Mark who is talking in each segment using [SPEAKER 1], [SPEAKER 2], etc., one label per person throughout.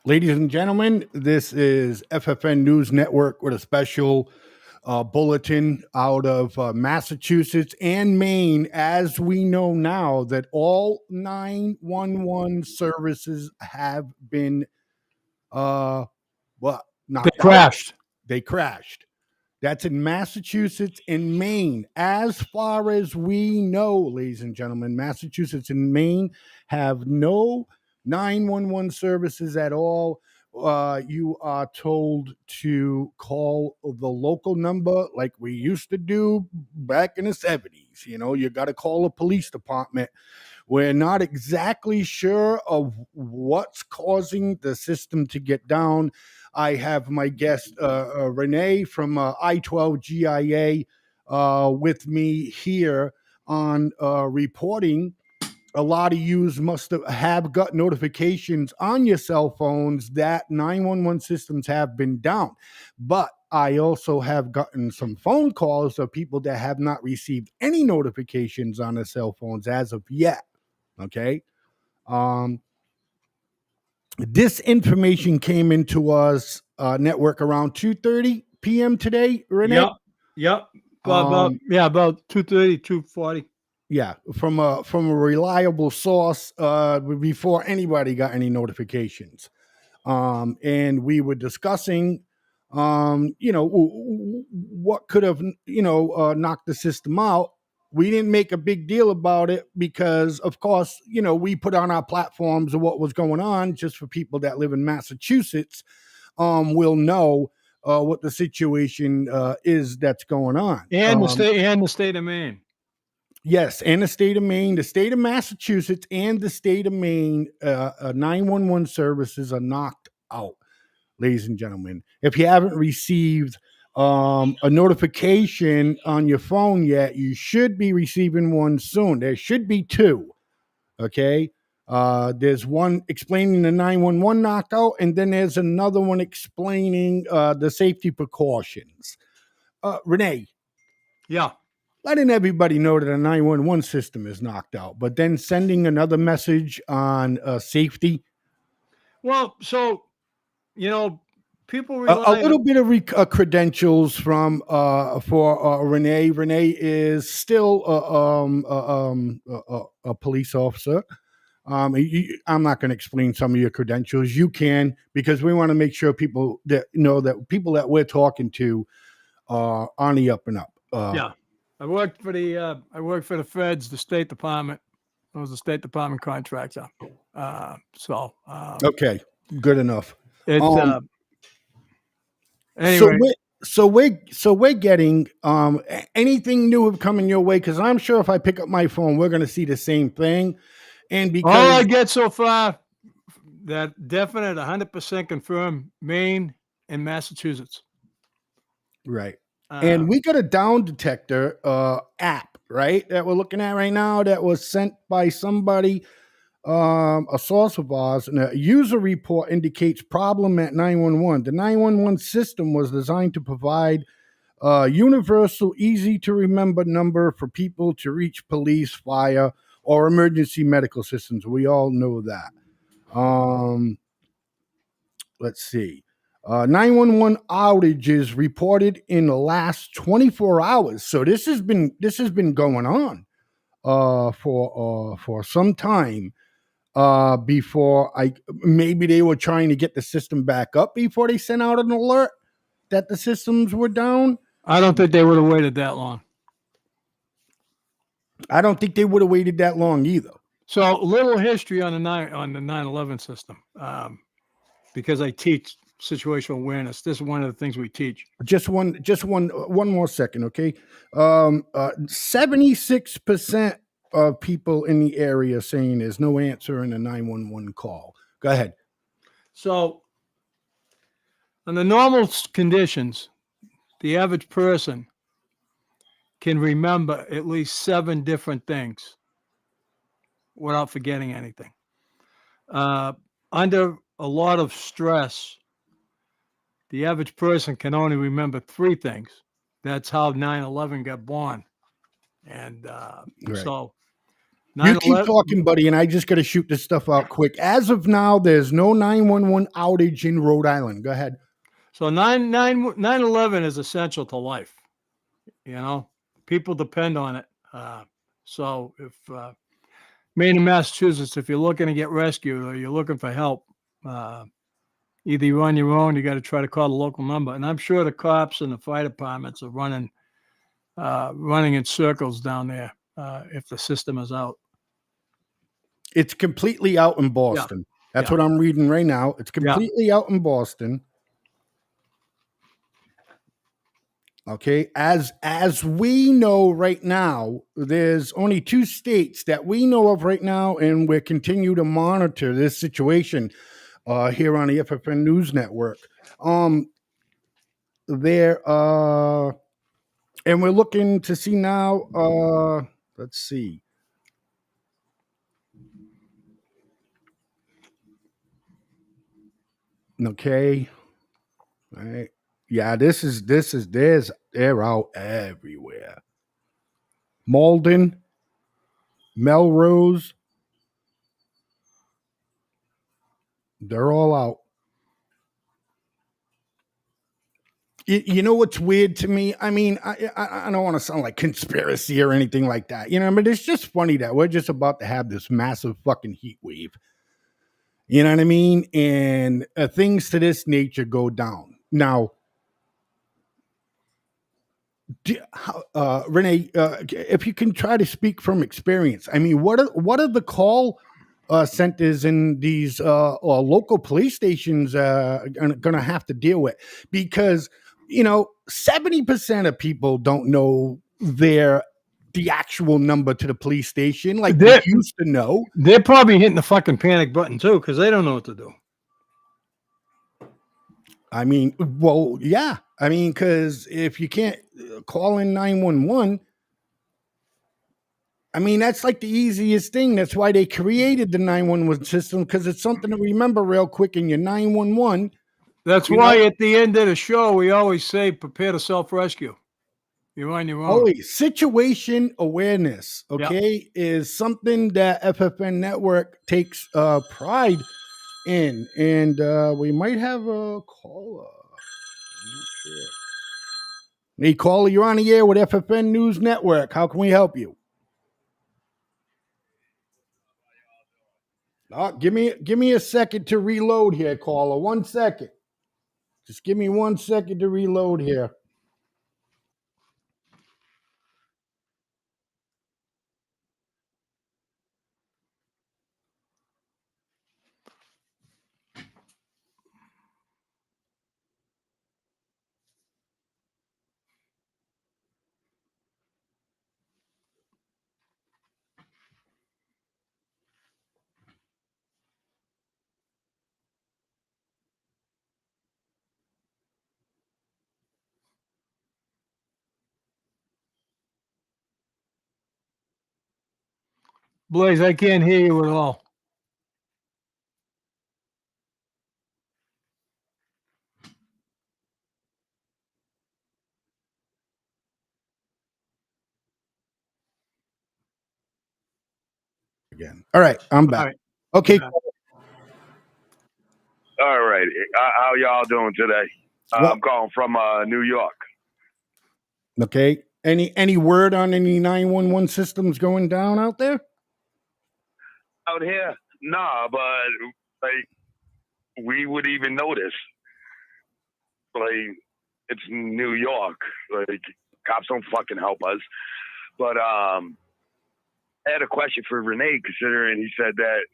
[SPEAKER 1] Ladies and gentlemen, this is FFN News Network with a special bulletin out of Massachusetts and Maine. As we know now that all 911 services have been
[SPEAKER 2] They
[SPEAKER 1] knocked out.
[SPEAKER 2] crashed.
[SPEAKER 1] They crashed. That's in Massachusetts and Maine. As far as we know, ladies and gentlemen, Massachusetts and Maine have no 911 services at all. You are told to call the local number like we used to do back in the 70s. You know, you got to call a police department. We're not exactly sure of what's causing the system to get down. I have my guest, Renee from I-12 GIA with me here on reporting. A lot of yous must have got notifications on your cell phones that 911 systems have been down. But I also have gotten some phone calls of people that have not received any notifications on their cell phones as of yet. Okay. This information came into us network around 2:30 p.m. today, Renee.
[SPEAKER 2] Yep. About 2:30, 2:40.
[SPEAKER 1] Yeah, from a reliable source before anybody got any notifications. And we were discussing what could have knocked the system out. We didn't make a big deal about it because, of course, we put on our platforms of what was going on just for people that live in Massachusetts will know what the situation is that's going on.
[SPEAKER 2] And the state of Maine.
[SPEAKER 1] Yes, and the state of Maine, the state of Massachusetts, and the state of Maine, 911 services are knocked out, ladies and gentlemen. If you haven't received a notification on your phone yet, you should be receiving one soon. There should be two, okay? There's one explaining the 911 knockout, and then there's another one explaining the safety precautions. Renee.
[SPEAKER 2] Yeah.
[SPEAKER 1] Letting everybody know that a 911 system is knocked out, but then sending another message on safety.
[SPEAKER 2] Well, so, people
[SPEAKER 1] A little bit of credentials from for Renee. Renee is still a police officer. I'm not going to explain some of your credentials. You can, because we want to make sure people that know that people that we're talking to are on the up and up.
[SPEAKER 2] Yeah. I worked for the feds, the State Department. I was a State Department contractor.
[SPEAKER 1] Okay, good enough.
[SPEAKER 2] It's anyway.
[SPEAKER 1] So we're getting anything new have coming your way, because I'm sure if I pick up my phone, we're going to see the same thing. And because
[SPEAKER 2] all I get so far, that definite 100% confirmed, Maine and Massachusetts.
[SPEAKER 1] Right. And we got a down detector app, right, that we're looking at right now that was sent by somebody, a source of ours, and a user report indicates problem at 911. The 911 system was designed to provide a universal, easy-to-remember number for people to reach police, fire, or emergency medical systems. We all know that. Let's see. 911 outages reported in the last 24 hours. So this has been going on for some time. Before maybe they were trying to get the system back up before they sent out an alert that the systems were down.
[SPEAKER 2] I don't think they would have waited that long.
[SPEAKER 1] I don't think they would have waited that long either.
[SPEAKER 2] So a little history on the 911 system, because I teach situational awareness. This is one of the things we teach.
[SPEAKER 1] Just one more second, okay? 76% of people in the area saying there's no answer in a 911 call. Go ahead.
[SPEAKER 2] So, under normal conditions, the average person can remember at least 7 different things without forgetting anything. Under a lot of stress, the average person can only remember 3 things. That's how 9/11 got born. And
[SPEAKER 1] Right.
[SPEAKER 2] So
[SPEAKER 1] You keep
[SPEAKER 2] 9/11
[SPEAKER 1] talking, buddy, and I just got to shoot this stuff out quick. As of now, there's no 911 outage in Rhode Island. Go ahead.
[SPEAKER 2] So 9/11 is essential to life. You know, people depend on it. So if Maine and Massachusetts, if you're looking to get rescued or you're looking for help, either you're on your own, you got to try to call the local number. And I'm sure the cops and the fire departments are running in circles down there if the system is out.
[SPEAKER 1] It's completely out in
[SPEAKER 2] Yeah.
[SPEAKER 1] Boston. That's
[SPEAKER 2] Yeah.
[SPEAKER 1] what I'm reading right now. It's completely out in Boston. Okay, as we know right now, there's only 2 states that we know of right now, and we continue to monitor this situation here on the FFN News Network. There, and we're looking to see now. Let's see. Okay. All right. Yeah, they're out everywhere. Malden, Melrose, they're all out. You know what's weird to me? I mean, I don't want to sound like conspiracy or anything like that. You know, but it's just funny that we're just about to have this massive fucking heat wave. You know what I mean? And things to this nature go down. Now, Renee, if you can try to speak from experience, I mean, what are the call centers in these or local police stations going to have to deal with? Because 70% of people don't know the actual number to the police station like they used to know.
[SPEAKER 2] They're probably hitting the fucking panic button too because they don't know what to do.
[SPEAKER 1] I mean, well, yeah. I mean, because if you can't call in 911, I mean, that's like the easiest thing. That's why they created the 911 system, because it's something to remember real quick in your 911.
[SPEAKER 2] That's why at the end of the show, we always say, prepare to self-rescue. You're on your own.
[SPEAKER 1] Always situation awareness, okay, is something that FFN Network takes pride in. And we might have a caller. I'm not sure. Hey, caller, you're on the air with FFN News Network. How can we help you? Give me a second to reload here, caller. 1 second. Just give me 1 second to reload here.
[SPEAKER 2] Blaze, I can't hear you at all.
[SPEAKER 1] Again. All right, I'm back.
[SPEAKER 2] Right.
[SPEAKER 1] Okay.
[SPEAKER 3] All right. How y'all doing today? I'm calling from New York.
[SPEAKER 1] Okay. Any word on any 911 systems going down out there?
[SPEAKER 3] Out here? Nah, but like we would even notice. Like it's New York. Like cops don't fucking help us. But I had a question for Renee, considering he said that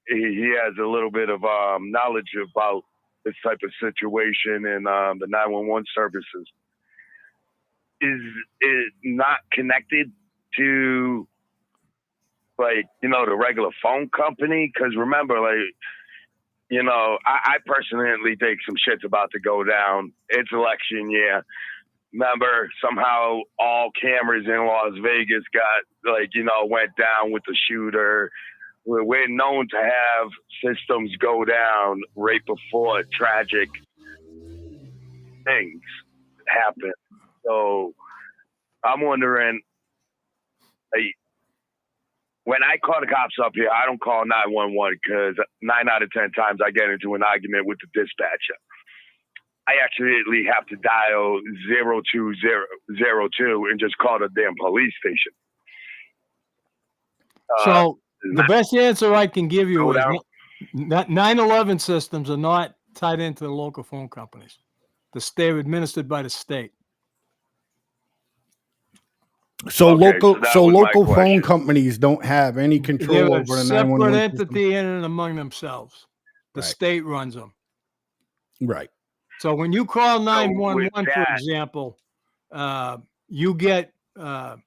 [SPEAKER 3] he has a little bit of knowledge about this type of situation and the 911 services. Is it not connected to the regular phone company? Because remember, I personally think some shit's about to go down. It's election year. Remember, somehow all cameras in Las Vegas got went down with the shooter. We're known to have systems go down right before tragic things happen. So I'm wondering, when I call the cops up here, I don't call 911 because 9 out of 10 times I get into an argument with the dispatcher. I actually have to dial 02002 and just call the damn police station.
[SPEAKER 2] So the best answer I can give you
[SPEAKER 3] Go
[SPEAKER 2] is
[SPEAKER 3] down.
[SPEAKER 2] 911 systems are not tied into the local phone companies. They're administered by the state.
[SPEAKER 1] So
[SPEAKER 3] Okay, so that was my
[SPEAKER 1] local phone
[SPEAKER 3] question.
[SPEAKER 1] companies don't have any
[SPEAKER 2] They're
[SPEAKER 1] control
[SPEAKER 2] a
[SPEAKER 1] over the
[SPEAKER 2] separate
[SPEAKER 1] 911 system.
[SPEAKER 2] entity in and among themselves. The
[SPEAKER 1] Right.
[SPEAKER 2] state runs them.
[SPEAKER 1] Right.
[SPEAKER 2] So when you call 911, for
[SPEAKER 3] that-
[SPEAKER 2] example, you get the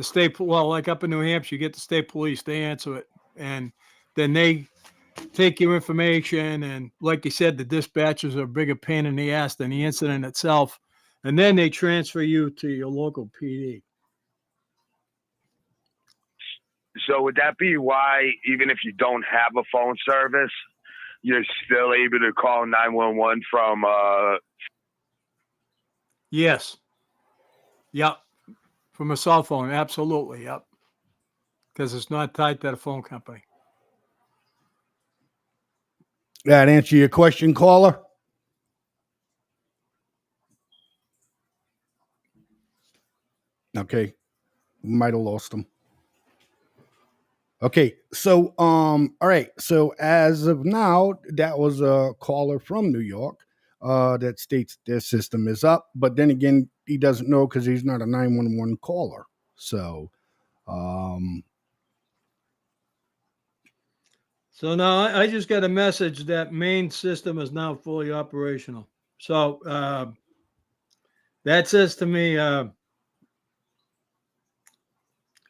[SPEAKER 2] state, well, like up in New Hampshire, you get the state police, they answer it. And then they take your information. And like you said, the dispatchers are a bigger pain in the ass than the incident itself. And then they transfer you to your local PD.
[SPEAKER 3] So would that be why, even if you don't have a phone service, you're still able to call 911 from?
[SPEAKER 2] Yes. Yep. From a cell phone. Absolutely. Yep. Because it's not tied to the phone company.
[SPEAKER 1] That answer your question, caller? Okay. Might have lost him. Okay. So, all right. So as of now, that was a caller from New York that states their system is up. But then again, he doesn't know because he's not a 911 caller. So,
[SPEAKER 2] So now I just got a message that Maine system is now fully operational. So that says to me,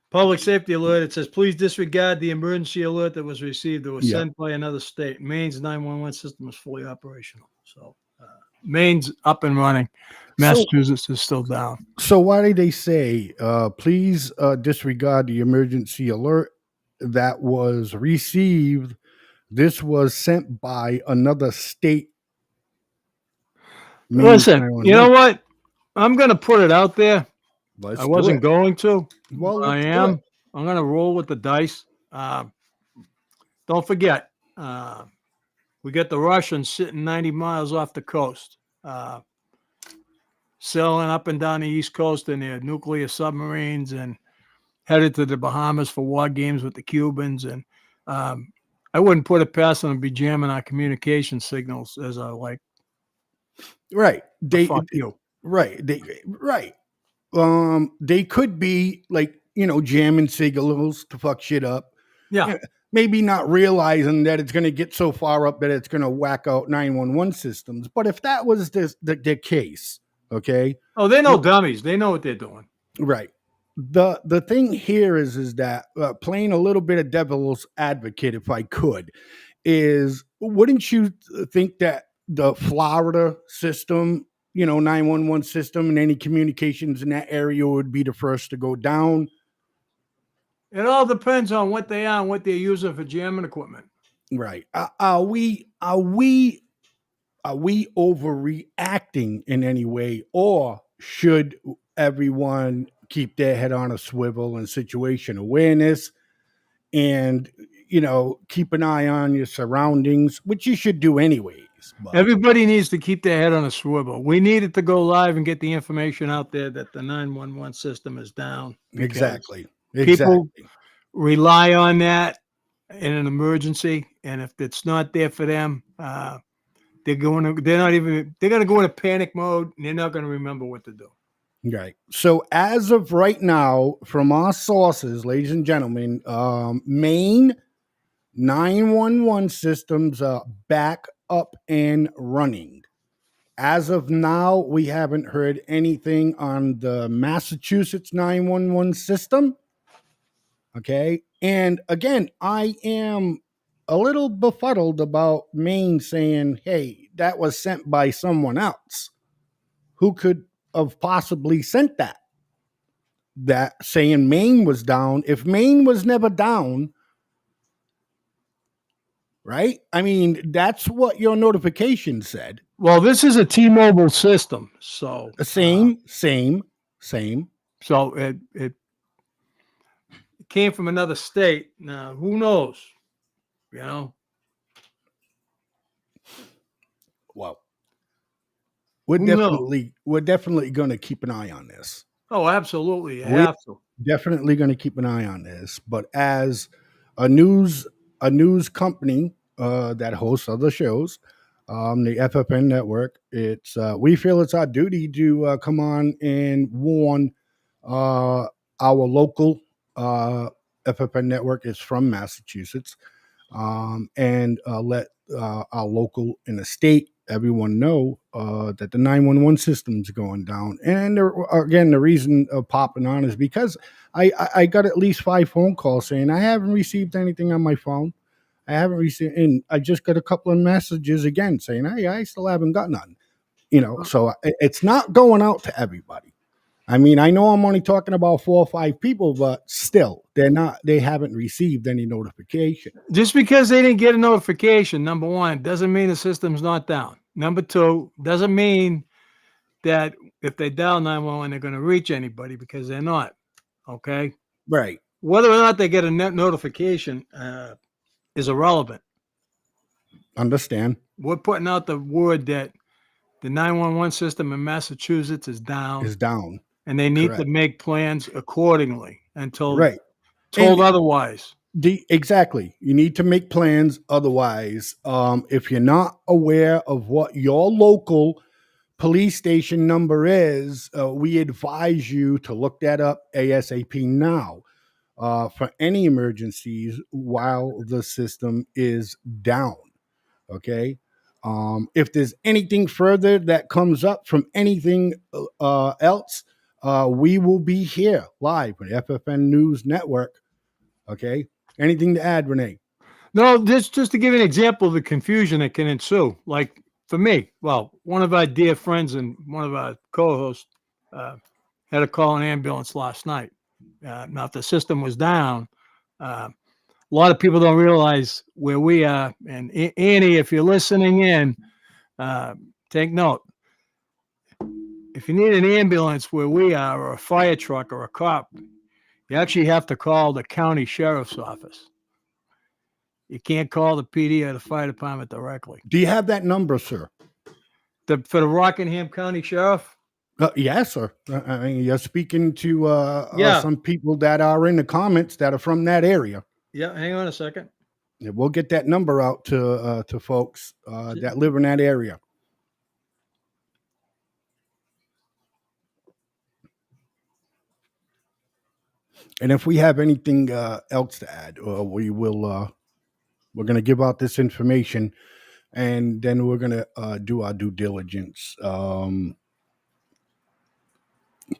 [SPEAKER 2] public safety alert. It says, please disregard the emergency alert that was received that was sent by another state. Maine's 911 system is fully operational. So Maine's up and running. Massachusetts is still down.
[SPEAKER 1] So why did they say, please disregard the emergency alert that was received? This was sent by another state.
[SPEAKER 2] Listen, you know what? I'm going to put it out there. I wasn't going to.
[SPEAKER 1] Well,
[SPEAKER 2] I am. I'm going to roll with the dice. Don't forget, we got the Russians sitting 90 miles off the coast, sailing up and down the East Coast in their nuclear submarines and headed to the Bahamas for war games with the Cubans. And I wouldn't put it past them to be jamming our communication signals as I like.
[SPEAKER 1] Right.
[SPEAKER 2] Fuck you.
[SPEAKER 1] Right. They could be like, jamming signals to fuck shit up.
[SPEAKER 2] Yeah.
[SPEAKER 1] Maybe not realizing that it's going to get so far up that it's going to whack out 911 systems. But if that was the case, okay.
[SPEAKER 2] Oh, they're no dummies. They know what they're doing.
[SPEAKER 1] Right. The thing here is that playing a little bit of devil's advocate, if I could, is wouldn't you think that the Florida system, 911 system and any communications in that area would be the first to go down?
[SPEAKER 2] It all depends on what they are and what they're using for jamming equipment.
[SPEAKER 1] Right. Are we overreacting in any way, or should everyone keep their head on a swivel and situation awareness and, keep an eye on your surroundings, which you should do anyways? But
[SPEAKER 2] everybody needs to keep their head on a swivel. We needed to go live and get the information out there that the 911 system is down.
[SPEAKER 1] Exactly.
[SPEAKER 2] People rely on that in an emergency. And if it's not there for them, they're going to go in a panic mode and they're not going to remember what to do.
[SPEAKER 1] Right. So as of right now, from our sources, ladies and gentlemen, Maine 911 systems are back up and running. As of now, we haven't heard anything on the Massachusetts 911 system. Okay. And again, I am a little befuddled about Maine saying, hey, that was sent by someone else. Who could have possibly sent that? That saying Maine was down. If Maine was never down, right? I mean, that's what your notification said.
[SPEAKER 2] Well, this is a T-Mobile system, so
[SPEAKER 1] Same.
[SPEAKER 2] So came from another state. Now, who knows? You know,
[SPEAKER 1] Well, we're
[SPEAKER 2] Who knows?
[SPEAKER 1] definitely going to keep an eye on this.
[SPEAKER 2] Oh, absolutely. You
[SPEAKER 1] We-
[SPEAKER 2] have to.
[SPEAKER 1] Definitely going to keep an eye on this. But as a news company that hosts other shows, the FFN network, it's we feel it's our duty to come on and warn our local FFN network is from Massachusetts, and let our local in the state everyone know that the 911 system's going down. And again, the reason of popping on is because I got at least 5 phone calls saying I haven't received anything on my phone. I haven't received, and I just got a couple of messages again saying, hey, I still haven't got none. So it's not going out to everybody. I mean, I know I'm only talking about 4 or 5 people, but still, they haven't received any notification.
[SPEAKER 2] Just because they didn't get a notification, number one, doesn't mean the system's not down. Number two, doesn't mean that if they dial 911, they're going to reach anybody, because they're not. Okay.
[SPEAKER 1] Right.
[SPEAKER 2] Whether or not they get a net notification is irrelevant.
[SPEAKER 1] Understand.
[SPEAKER 2] We're putting out the word that the 911 system in Massachusetts is down, and they need to make plans accordingly until told otherwise.
[SPEAKER 1] Exactly. You need to make plans. Otherwise, if you're not aware of what your local police station number is, we advise you to look that up ASAP now for any emergencies while the system is down. Okay. If there's anything further that comes up from anything else, we will be here live on the FFN News Network. Okay. Anything to add, Renee?
[SPEAKER 2] No, just to give you an example of the confusion that can ensue. Like for me, well, one of our dear friends and one of our co-hosts had to call an ambulance last night. Now, if the system was down, a lot of people don't realize where we are. And Annie, if you're listening in, take note. If you need an ambulance where we are, or a fire truck or a cop, you actually have to call the county sheriff's office. You can't call the PD or the fire department directly.
[SPEAKER 1] Do you have that number, sir?
[SPEAKER 2] For the Rockingham County Sheriff?
[SPEAKER 1] Yes, sir. I mean, you're speaking to some people that are in the comments that are from that area.
[SPEAKER 2] Yeah, hang on a second.
[SPEAKER 1] Yeah, we'll get that number out to folks that live in that area. And if we have anything else to add, we will. We're going to give out this information, and then we're going to do our due diligence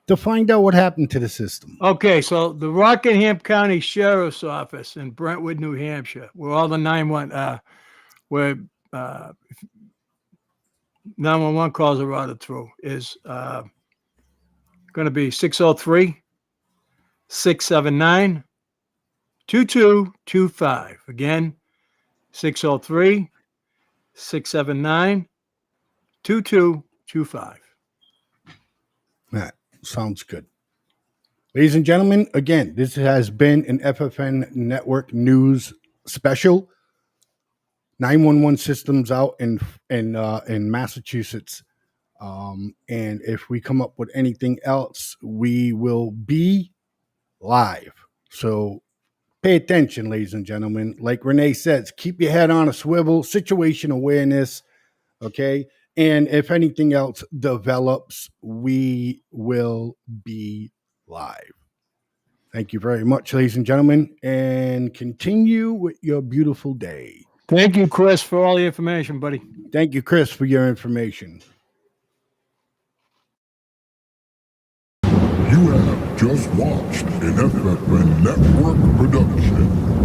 [SPEAKER 1] to find out what happened to the system.
[SPEAKER 2] Okay, so the Rockingham County Sheriff's Office in Brentwood, New Hampshire, where all the 911 calls are routed through, is going to be 603-679-2225. Again, 603-679-2225.
[SPEAKER 1] That sounds good. Ladies and gentlemen, again, this has been an FFN Network News special. 911 systems out in Massachusetts. And if we come up with anything else, we will be live. So pay attention, ladies and gentlemen. Like Renee says, keep your head on a swivel, situation awareness, okay? And if anything else develops, we will be live. Thank you very much, ladies and gentlemen, and continue with your beautiful day.
[SPEAKER 2] Thank you, Chris, for all the information, buddy.
[SPEAKER 1] Thank you, Chris, for your information.
[SPEAKER 4] You have just watched an FFN Network production.